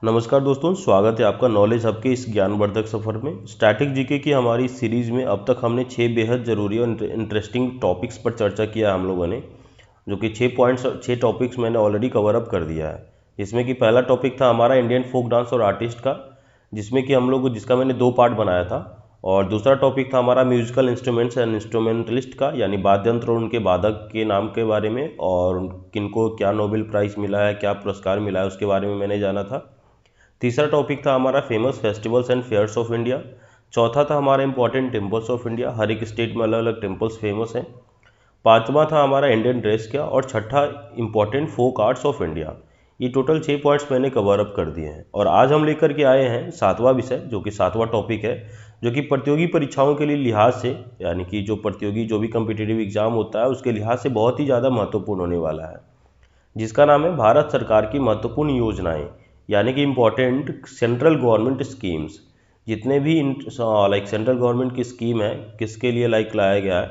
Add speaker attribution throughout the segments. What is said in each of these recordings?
Speaker 1: नमस्कार दोस्तों, स्वागत है आपका नॉलेज हब के इस ज्ञानवर्धक सफ़र में। स्टैटिक जीके की हमारी सीरीज़ में अब तक हमने 6 बेहद ज़रूरी और इंटरेस्टिंग टॉपिक्स पर चर्चा किया है हम लोगों ने, जो कि 6 टॉपिक्स मैंने ऑलरेडी कवर अप कर दिया है। जिसमें कि पहला टॉपिक था हमारा इंडियन फोक डांस और आर्टिस्ट का, जिसमें कि हम लोग जिसका मैंने 2 पार्ट बनाया था। और दूसरा टॉपिक था हमारा म्यूजिकल इंस्ट्रूमेंट्स एंड इंस्ट्रूमेंटलिस्ट का, यानी वाद्य यंत्र और उनके वादक के नाम के बारे में, और किनको क्या नोबेल प्राइज़ मिला है, क्या पुरस्कार मिला है, उसके बारे में मैंने जाना था। तीसरा टॉपिक था हमारा famous festivals and fairs of India. चौथा था हमारा इंपॉर्टेंट टेम्पल्स ऑफ इंडिया, हर एक स्टेट में अलग अलग टेम्पल्स फेमस हैं। पांचवा था हमारा इंडियन ड्रेस क्या, और छठा important folk arts of India. ये टोटल 6 पॉइंट्स मैंने कवर अप कर दिए हैं। और आज हम लेकर के आए हैं 7वां विषय, जो कि 7वां टॉपिक है, जो कि प्रतियोगी परीक्षाओं के लिए लिहाज से, यानी कि जो प्रतियोगी जो भी कम्पिटिटिव एग्जाम होता है उसके लिहाज से बहुत ही ज़्यादा महत्वपूर्ण होने वाला है, जिसका नाम है भारत सरकार की महत्वपूर्ण योजनाएं, यानी कि इम्पोर्टेंट सेंट्रल गवर्नमेंट स्कीम्स। जितने भी लाइक सेंट्रल गवर्नमेंट की स्कीम है, किसके लिए लाइक लाया गया है,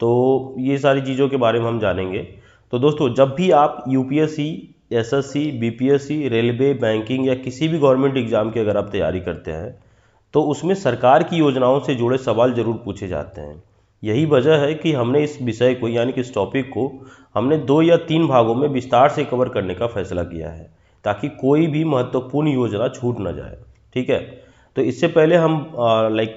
Speaker 1: तो ये सारी चीज़ों के बारे में हम जानेंगे। तो दोस्तों, जब भी आप UPSC, SSC, BPSC, railway, banking या किसी भी गवर्नमेंट एग्जाम की अगर आप तैयारी करते हैं, तो उसमें सरकार की योजनाओं से जुड़े सवाल जरूर पूछे जाते हैं। यही वजह है कि हमने इस विषय को, यानी कि इस टॉपिक को हमने 2 या 3 भागों में विस्तार से कवर करने का फैसला किया है, ताकि कोई भी महत्वपूर्ण योजना छूट ना जाए। ठीक है, तो इससे पहले हम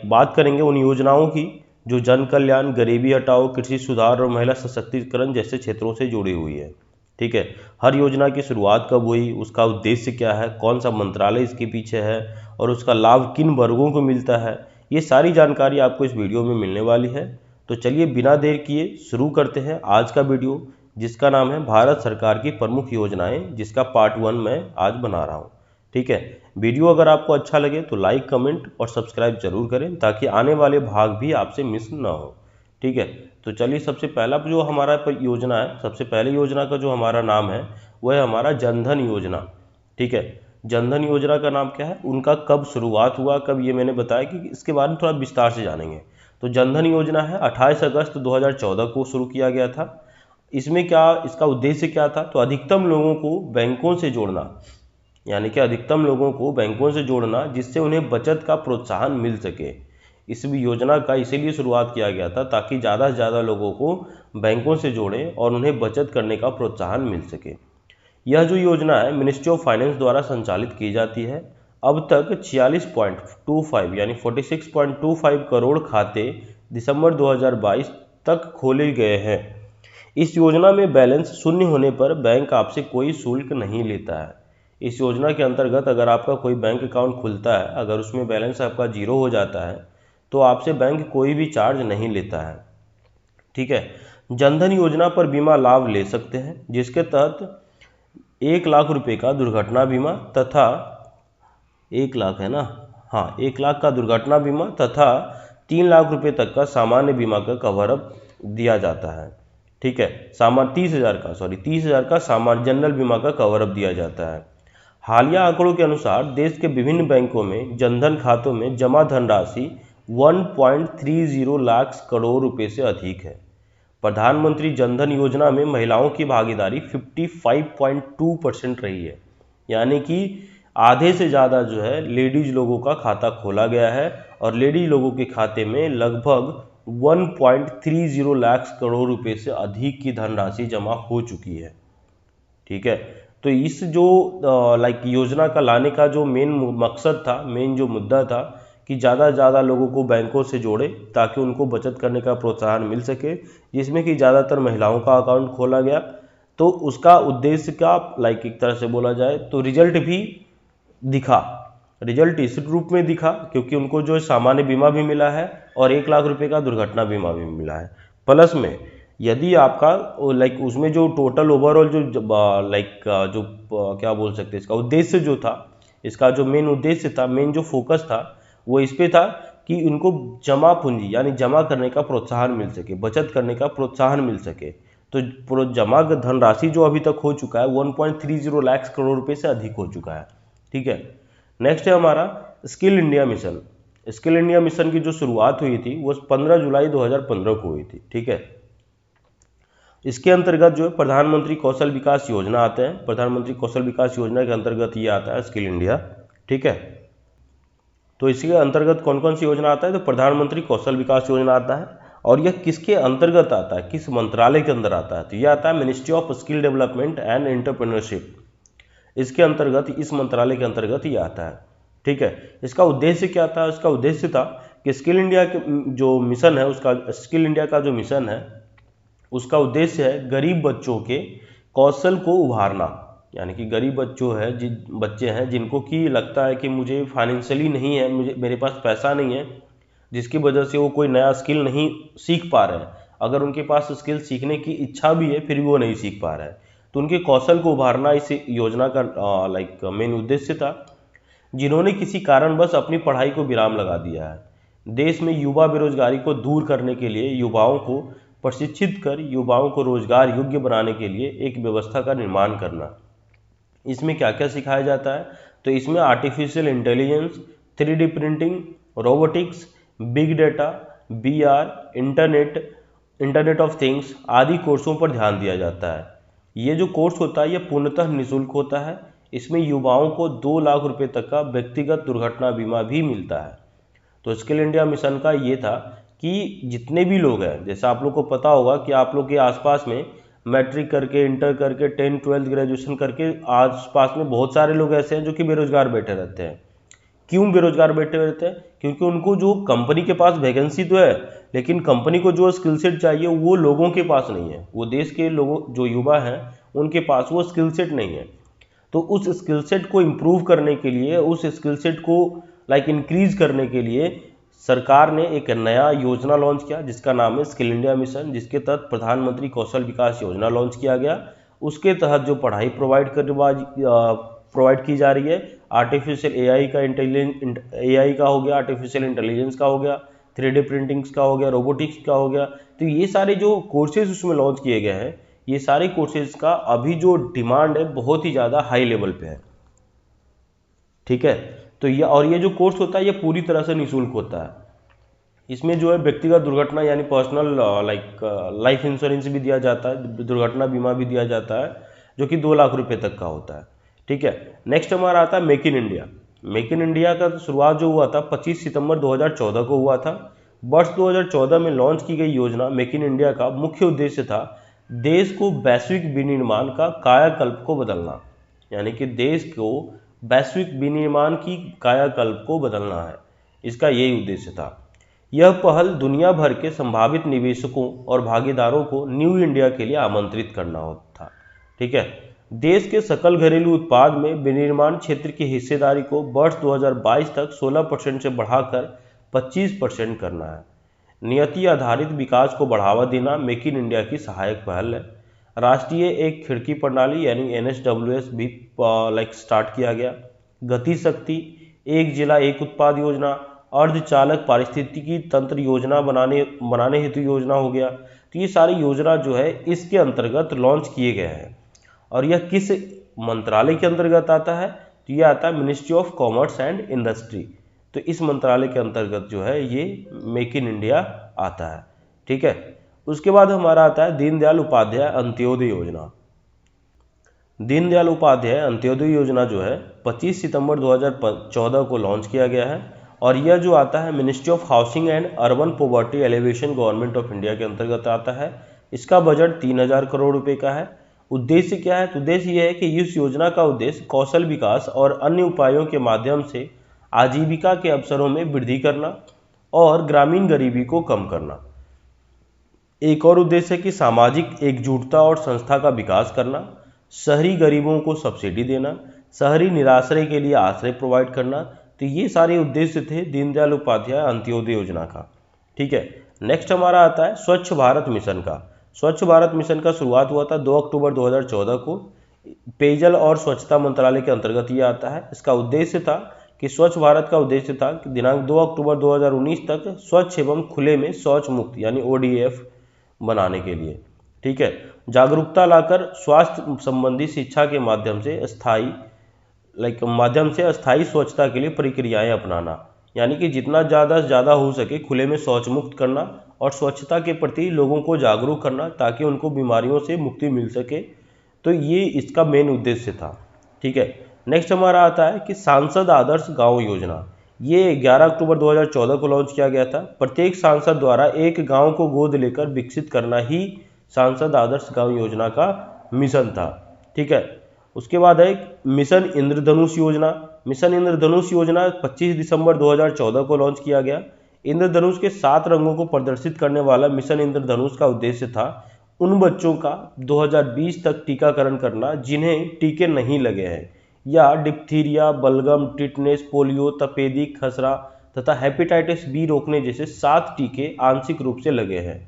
Speaker 1: बात करेंगे उन योजनाओं की जो जन कल्याण, गरीबी हटाओ, कृषि सुधार और महिला सशक्तिकरण जैसे क्षेत्रों से जुड़ी हुई है। ठीक है, हर योजना की शुरुआत कब हुई, उसका उद्देश्य क्या है, कौन सा मंत्रालय इसके पीछे है, और उसका लाभ किन वर्गों को मिलता है, ये सारी जानकारी आपको इस वीडियो में मिलने वाली है। तो चलिए बिना देर किए शुरू करते हैं आज का वीडियो, जिसका नाम है भारत सरकार की प्रमुख योजनाएं, जिसका पार्ट 1 मैं आज बना रहा हूँ। ठीक है, वीडियो अगर आपको अच्छा लगे तो लाइक, कमेंट और सब्सक्राइब जरूर करें, ताकि आने वाले भाग भी आपसे मिस ना हो। ठीक है, तो चलिए सबसे पहला जो हमारा योजना है, सबसे पहले योजना का जो हमारा नाम है वह है हमारा जनधन योजना। ठीक है, जनधन योजना का नाम क्या है, उनका कब शुरुआत हुआ, कब, ये मैंने बताया कि इसके बारे में थोड़ा विस्तार से जानेंगे। तो जनधन योजना है 28 अगस्त 2014 को शुरू किया गया था। इसमें क्या, इसका उद्देश्य क्या था, तो अधिकतम लोगों को बैंकों से जोड़ना, यानी कि अधिकतम लोगों को बैंकों से जोड़ना, जिससे उन्हें बचत का प्रोत्साहन मिल सके। इस योजना का इसीलिए शुरुआत किया गया था ताकि ज़्यादा से ज़्यादा लोगों को बैंकों से जोड़ें और उन्हें बचत करने का प्रोत्साहन मिल सके। यह जो योजना है मिनिस्ट्री ऑफ फाइनेंस द्वारा संचालित की जाती है। अब तक 46.25 यानी 46.25 करोड़ खाते दिसंबर 2022 तक खोले गए हैं। इस योजना में बैलेंस शून्य होने पर बैंक आपसे कोई शुल्क नहीं लेता है। इस योजना के अंतर्गत अगर आपका कोई बैंक अकाउंट खुलता है, अगर उसमें बैलेंस आपका 0 हो जाता है, तो आपसे बैंक कोई भी चार्ज नहीं लेता है। ठीक है, जनधन योजना पर बीमा लाभ ले सकते हैं, जिसके तहत 1 लाख रुपए का दुर्घटना बीमा तथा 1 लाख है ना, हाँ, 1 लाख का दुर्घटना बीमा तथा 3 लाख रुपए तक का सामान्य बीमा का कवर अप दिया जाता है। ठीक है, 30,000 का सामान्य जनरल बीमा का कवर अप दिया जाता है। हालिया आंकड़ों के अनुसार देश के विभिन्न बैंकों में जनधन खातों में जमा धनराशि 1.30 लाख करोड़ रुपए से अधिक है। प्रधानमंत्री जनधन योजना में महिलाओं की भागीदारी 55.2% रही है, यानी कि आधे से ज़्यादा जो है लेडीज लोगों का खाता खोला गया है, और लेडीज लोगों के खाते में लगभग 1.30 लाख करोड़ रुपए से अधिक की धनराशि जमा हो चुकी है। ठीक है, तो इस जो योजना का लाने का जो मेन मकसद था, मेन जो मुद्दा था, कि ज़्यादा से ज़्यादा लोगों को बैंकों से जोड़े ताकि उनको बचत करने का प्रोत्साहन मिल सके, जिसमें कि ज़्यादातर महिलाओं का अकाउंट खोला गया। तो उसका उद्देश्य का एक तरह से बोला जाए तो रिजल्ट भी दिखा। रिजल्ट इस रूप में दिखा क्योंकि उनको जो सामान्य बीमा भी मिला है और 1 लाख रुपए का दुर्घटना बीमा भी मिला है। प्लस में यदि आपका उसमें जो टोटल ओवरऑल जो क्या बोल सकते हैं, इसका उद्देश्य जो था, इसका जो मेन उद्देश्य था, मेन जो फोकस था, वो इस पे था कि उनको जमा पूंजी यानी जमा करने का प्रोत्साहन मिल सके, बचत करने का प्रोत्साहन मिल सके। तो जमा धनराशि जो अभी तक हो चुका है 1.30 लाख करोड़ रुपए से अधिक हो चुका है। ठीक है, नेक्स्ट है हमारा skill India mission. Skill India mission की जो शुरुआत हुई थी वो 15 जुलाई 2015 को हुई थी। ठीक है, इसके अंतर्गत जो है प्रधानमंत्री कौशल विकास योजना आते हैं। प्रधानमंत्री कौशल विकास योजना के अंतर्गत ये आता है स्किल इंडिया। ठीक है, तो इसके अंतर्गत कौन कौन सी योजना आता है? तो प्रधानमंत्री कौशल विकास योजना आता है। और यह किसके अंतर्गत आता है, किस मंत्रालय के अंदर आता है? तो यह आता है ministry of skill development and entrepreneurship. इसके अंतर्गत, इस मंत्रालय के अंतर्गत ये आता है। ठीक है, इसका उद्देश्य क्या था? इसका उद्देश्य था कि स्किल इंडिया के जो मिशन है, उसका स्किल इंडिया का जो मिशन है उसका उद्देश्य है गरीब बच्चों के कौशल को उभारना। यानी कि गरीब बच्चों है, जिन बच्चे हैं जिनको कि लगता है कि मुझे फाइनेंशियली नहीं है, मेरे पास पैसा नहीं है, जिसकी वजह से वो कोई नया स्किल नहीं सीख पा रहे हैं। अगर उनके पास स्किल सीखने की इच्छा भी है फिर भी वो नहीं सीख पा रहे हैं, तो उनके कौशल को उभारना इस योजना का मेन उद्देश्य था। जिन्होंने किसी कारणवश अपनी पढ़ाई को विराम लगा दिया है, देश में युवा बेरोजगारी को दूर करने के लिए युवाओं को प्रशिक्षित कर युवाओं को रोजगार योग्य बनाने के लिए एक व्यवस्था का निर्माण करना। इसमें क्या क्या सिखाया जाता है? तो इसमें artificial intelligence, 3D printing, robotics, big data, VR, internet of things आदि कोर्सों पर ध्यान दिया जाता है। ये जो कोर्स होता है यह पूर्णतः निःशुल्क होता है। इसमें युवाओं को 2 लाख रुपए तक का व्यक्तिगत दुर्घटना बीमा भी मिलता है। तो स्किल इंडिया मिशन का ये था कि जितने भी लोग हैं, जैसा आप लोग को पता होगा कि आप लोग के आसपास में मैट्रिक करके, इंटर करके, 10th 12th ग्रेजुएशन करके आसपास में बहुत सारे लोग ऐसे हैं जो कि बेरोजगार बैठे रहते हैं। क्यों बेरोजगार बैठे रहते हैं? क्योंकि उनको जो कंपनी के पास वैकेंसी तो है, लेकिन कंपनी को जो स्किल सेट चाहिए वो लोगों के पास नहीं है। वो देश के लोगों, जो युवा हैं, उनके पास वो स्किल सेट नहीं है। तो उस स्किल सेट को इम्प्रूव करने के लिए, उस स्किल सेट को इंक्रीज करने के लिए सरकार ने एक नया योजना लॉन्च किया जिसका नाम है स्किल इंडिया मिशन, जिसके तहत प्रधानमंत्री कौशल विकास योजना लॉन्च किया गया। उसके तहत जो पढ़ाई प्रोवाइड की जा रही है, आर्टिफिशियल AI का हो गया, आर्टिफिशियल इंटेलिजेंस का हो गया, 3D प्रिंटिंग्स का हो गया, रोबोटिक्स का हो गया। तो ये सारे जो कोर्सेज उसमें लॉन्च किए गए हैं, ये सारे कोर्सेज का अभी जो डिमांड है बहुत ही ज़्यादा हाई लेवल पे है। ठीक है, तो ये जो कोर्स होता है ये पूरी तरह से निःशुल्क होता है। इसमें जो है व्यक्तिगत दुर्घटना यानी पर्सनल लाइफ इंश्योरेंस भी दिया जाता है, दुर्घटना बीमा भी दिया जाता है, जो कि 2 लाख रुपए तक का होता है। ठीक है, नेक्स्ट हमारा आता है make in India. Make in India का शुरुआत जो हुआ था 25 सितंबर 2014 को हुआ था। वर्ष 2014 में लॉन्च की गई योजना मेक इन इंडिया का मुख्य उद्देश्य था देश को वैश्विक विनिर्माण का कायाकल्प को बदलना। यानी कि देश को वैश्विक विनिर्माण की कायाकल्प को बदलना है, इसका यही उद्देश्य था। यह पहल दुनिया भर के संभावित निवेशकों और भागीदारों को न्यू इंडिया के लिए आमंत्रित करना था। ठीक है, देश के सकल घरेलू उत्पाद में विनिर्माण क्षेत्र की हिस्सेदारी को वर्ष 2022 तक 16% से बढ़ाकर 25% करना है। नियति आधारित विकास को बढ़ावा देना मेक इन इंडिया की सहायक पहल है। राष्ट्रीय एक खिड़की प्रणाली यानी NSWS भी स्टार्ट किया गया। गति शक्ति, एक जिला एक उत्पाद योजना, अर्धचालक पारिस्थितिकी तंत्र योजना बनाने हेतु योजना हो गया। तो ये सारी योजना जो है इसके अंतर्गत लॉन्च किए गए हैं। और यह किस मंत्रालय के अंतर्गत आता है? तो यह आता है ministry of commerce and industry. तो इस मंत्रालय के अंतर्गत जो है ये मेक इन इंडिया आता है। ठीक है, उसके बाद हमारा आता है दीनदयाल उपाध्याय अंत्योदय योजना। दीनदयाल उपाध्याय अंत्योदय योजना जो है 25 सितंबर 2014 को लॉन्च किया गया है। और यह जो आता है ministry of housing and urban poverty alleviation government of India के अंतर्गत आता है। इसका बजट 3000 करोड़ रुपए का है। उद्देश्य क्या है? तो उद्देश्य यह है कि इस योजना का उद्देश्य कौशल विकास और अन्य उपायों के माध्यम से आजीविका के अवसरों में वृद्धि करना और ग्रामीण गरीबी को कम करना। एक और उद्देश्य है कि सामाजिक एकजुटता और संस्था का विकास करना, शहरी गरीबों को सब्सिडी देना, शहरी निराश्रय के लिए आश्रय प्रोवाइड करना। तो ये सारे उद्देश्य थे दीनदयाल उपाध्याय अंत्योदय योजना का। ठीक है, नेक्स्ट हमारा आता है स्वच्छ भारत मिशन का। स्वच्छ भारत मिशन का शुरुआत हुआ था 2 अक्टूबर 2014 को। पेयजल और स्वच्छता मंत्रालय के अंतर्गत ये आता है। इसका उद्देश्य था कि स्वच्छ भारत का उद्देश्य था कि दिनांक 2 अक्टूबर 2019 तक स्वच्छ एवं खुले में शौच मुक्त यानी ODF बनाने के लिए। ठीक है, जागरूकता लाकर स्वास्थ्य संबंधी शिक्षा के माध्यम से अस्थायी स्वच्छता के लिए प्रक्रियाएं अपनाना। यानी कि जितना ज़्यादा से ज़्यादा हो सके खुले में शौच मुक्त करना और स्वच्छता के प्रति लोगों को जागरूक करना ताकि उनको बीमारियों से मुक्ति मिल सके। तो ये इसका मेन उद्देश्य था। ठीक है, नेक्स्ट हमारा आता है कि सांसद आदर्श गांव योजना। ये 11 अक्टूबर 2014 को लॉन्च किया गया था। प्रत्येक सांसद द्वारा एक गांव को गोद लेकर विकसित करना ही सांसद आदर्श गांव योजना का मिशन था। ठीक है, उसके बाद है मिशन इंद्रधनुष योजना। मिशन इंद्रधनुष योजना 25 दिसंबर 2014 को लॉन्च किया गया। इंद्रधनुष के 7 रंगों को प्रदर्शित करने वाला मिशन इंद्रधनुष का उद्देश्य था उन बच्चों का 2020 तक टीकाकरण करना जिन्हें टीके नहीं लगे हैं या डिप्थीरिया, बलगम, टिटनेस, पोलियो, तपेदिक, खसरा तथा हेपेटाइटिस बी रोकने जैसे 7 टीके आंशिक रूप से लगे हैं।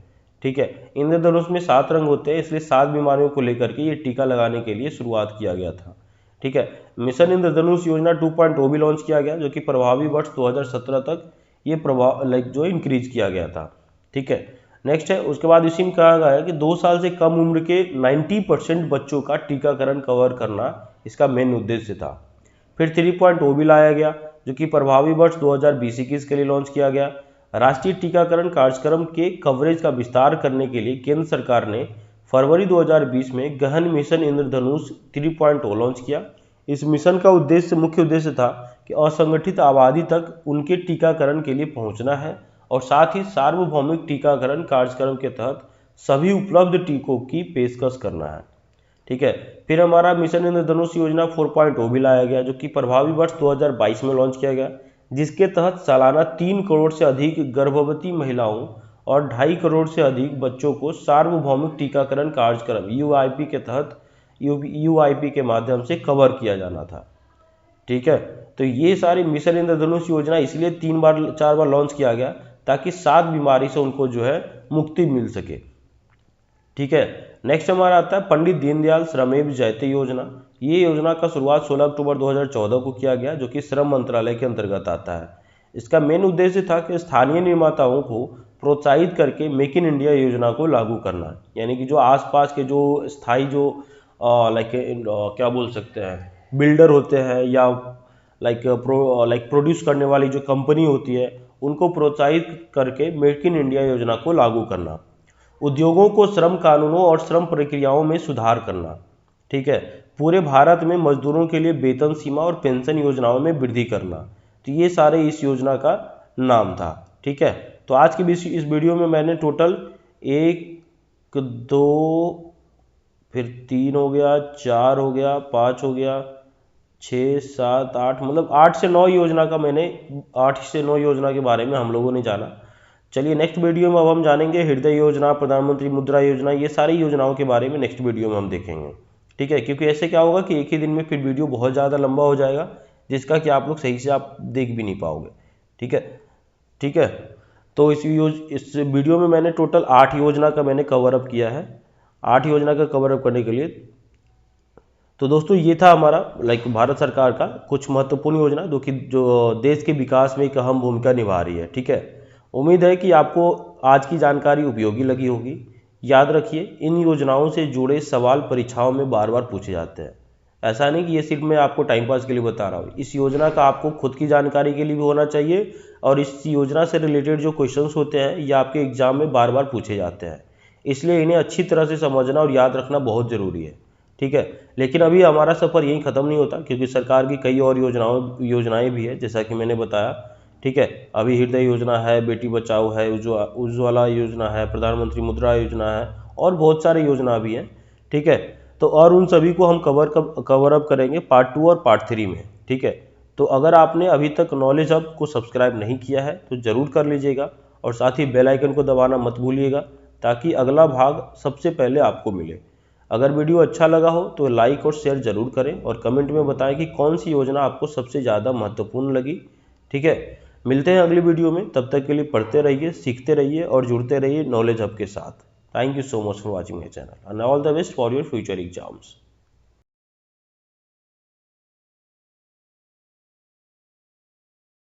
Speaker 1: ठीक है, इंद्रधनुष में 7 रंग होते हैं, इसलिए 7 बीमारियों को लेकर के ये टीका लगाने के लिए शुरुआत किया गया था। ठीक है, मिशन इंद्रधनुष योजना 2.0 भी लॉन्च किया गया जो कि प्रभावी वर्ष 2017 तक ये प्रभाव जो इंक्रीज किया गया था। ठीक है, नेक्स्ट है उसके बाद इसी में कहा गया है कि 2 साल से कम उम्र के 90% बच्चों का टीकाकरण कवर करना इसका मेन उद्देश्य था। फिर 3.0 भी लाया गया जो कि प्रभावी वर्ष 2020-21 के लिए लॉन्च किया गया। राष्ट्रीय टीकाकरण कार्यक्रम के कवरेज का विस्तार करने के लिए केंद्र सरकार ने फरवरी 2020 में गहन मिशन इंद्रधनुष 3.0 लॉन्च किया। इस मिशन का मुख्य उद्देश्य था कि असंगठित आबादी तक उनके टीकाकरण के लिए पहुंचना है और साथ ही सार्वभौमिक टीकाकरण कार्यक्रम के तहत सभी उपलब्ध टीकों की पेशकश करना है। ठीक है, फिर हमारा मिशन इंद्रधनुष योजना 4.0 भी लाया गया जो कि प्रभावी वर्ष 2022 में लॉन्च किया गया, जिसके तहत सालाना 3 करोड़ से अधिक गर्भवती महिलाओं और 2.5 करोड़ से अधिक बच्चों को सार्वभौमिक टीकाकरण कार्यक्रम यूआईपी के तहत यूआईपी के माध्यम से कवर किया जाना था। ठीक है, तो ये सारी मिशन इंद्रधनुष योजना इसलिए 3-4 बार लॉन्च किया गया ताकि 7 बीमारी से उनको जो है मुक्ति मिल सके। ठीक है, नेक्स्ट हमारा आता है पंडित दीनदयाल श्रमेव जयते योजना। ये योजना का शुरुआत 16 अक्टूबर 2014 को किया गया जो कि श्रम मंत्रालय के अंतर्गत आता है। इसका मेन उद्देश्य था कि स्थानीय निर्माताओं को प्रोत्साहित करके मेक इन इंडिया योजना को लागू करना, यानी कि जो आसपास के जो स्थायी जो क्या बोल सकते हैं बिल्डर होते हैं या प्रोड्यूस करने वाली जो कंपनी होती है उनको प्रोत्साहित करके मेक इन इंडिया योजना को लागू करना। उद्योगों को श्रम कानूनों और श्रम प्रक्रियाओं में सुधार करना। ठीक है, पूरे भारत में मजदूरों के लिए वेतन सीमा और पेंशन योजनाओं में वृद्धि करना। तो ये सारे इस योजना का नाम था। ठीक है, तो आज की इस वीडियो में मैंने टोटल 1 2 फिर 3 हो गया, 4 हो गया, 5 हो गया, 6 7 8 मतलब 8 से 9 योजना का मैंने 8 से 9 योजना के बारे में हम लोगों ने जाना। चलिए नेक्स्ट वीडियो में अब हम जानेंगे हृदय योजना, प्रधानमंत्री मुद्रा योजना, ये सारी योजनाओं के बारे में नेक्स्ट वीडियो में हम देखेंगे। ठीक है, क्योंकि ऐसे क्या होगा कि एक ही दिन में फिर वीडियो बहुत ज़्यादा लंबा हो जाएगा जिसका कि आप लोग सही से आप देख भी नहीं पाओगे। ठीक है, ठीक है, तो इस वीडियो में मैंने टोटल 8 योजना का मैंने कवर अप किया है। 8 योजना का कवर अप करने के लिए तो दोस्तों ये था हमारा भारत सरकार का कुछ महत्वपूर्ण योजना जो देश के विकास में एक अहम भूमिका निभा रही है। ठीक है, उम्मीद है कि आपको आज की जानकारी उपयोगी लगी होगी। याद रखिए इन योजनाओं से जुड़े सवाल परीक्षाओं में बार बार पूछे जाते हैं। ऐसा नहीं कि ये सिर्फ मैं आपको टाइम पास के लिए बता रहा हूँ, इस योजना का आपको खुद की जानकारी के लिए भी होना चाहिए और इस योजना से रिलेटेड जो क्वेश्चंस होते हैं ये आपके एग्जाम में बार बार पूछे जाते हैं, इसलिए इन्हें अच्छी तरह से समझना और याद रखना बहुत ज़रूरी है। ठीक है, लेकिन अभी हमारा सफ़र यहीं ख़त्म नहीं होता क्योंकि सरकार की कई और योजनाएं भी है जैसा कि मैंने बताया। ठीक है, अभी हृदय योजना है, बेटी बचाओ है, उज्ज्वला योजना है, प्रधानमंत्री मुद्रा योजना है और बहुत सारे योजना भी हैं। ठीक है, तो और उन सभी को हम कवर अप करेंगे पार्ट 2 और पार्ट 3 में। ठीक है, तो अगर आपने अभी तक नॉलेज हब को सब्सक्राइब नहीं किया है तो ज़रूर कर लीजिएगा और साथ ही बेल आइकन को दबाना मत भूलिएगा ताकि अगला भाग सबसे पहले आपको मिले। अगर वीडियो अच्छा लगा हो तो लाइक और शेयर ज़रूर करें और कमेंट में बताएं कि कौन सी योजना आपको सबसे ज़्यादा महत्वपूर्ण लगी। ठीक है, मिलते हैं अगली वीडियो में, तब तक के लिए पढ़ते रहिए, सीखते रहिए और जुड़ते रहिए नॉलेज हब के साथ। Thank you so much for watching my channel and all the best for your future exams.